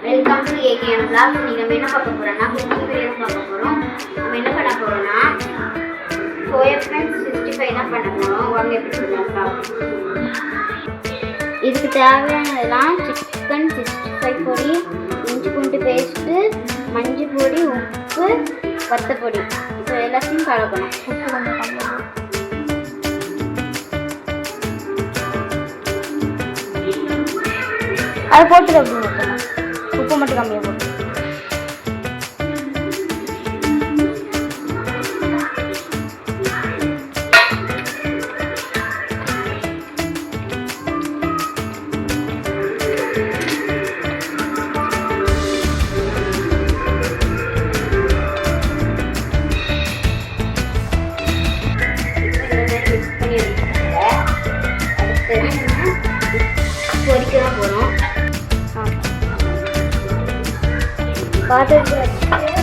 Welcome to AKM vlog. இன்னைக்கு நம்ம என்ன பார்க்க போறோம்னா குக்கிங் வீடியோ பார்க்க போறோம். நம்ம என்ன பண்ண போறோம்னா சோயா ஃப்ரெண்ட்ஸ் 65 தான் பண்ண போறோம். வாங்க எப்படி பண்ணலாம். இதுக்கு தேவையானதெல்லாம் சிக்கன் 65 பொடி, இஞ்சி பூண்டு பேஸ்ட், மஞ்சள் பொடி, உப்பு, வத்தப்பொடி. இது எல்லாத்தையும் கலக்கணும். உப்பு கொஞ்சம் கம்மியாக அதை போட்டு அப்படி ஊற்றணும். உப்பு மட்டும் கம்மியாக போட்டு பொரிக்க தான் போகிறோம். பாத்திரத்தில் வச்சுட்டு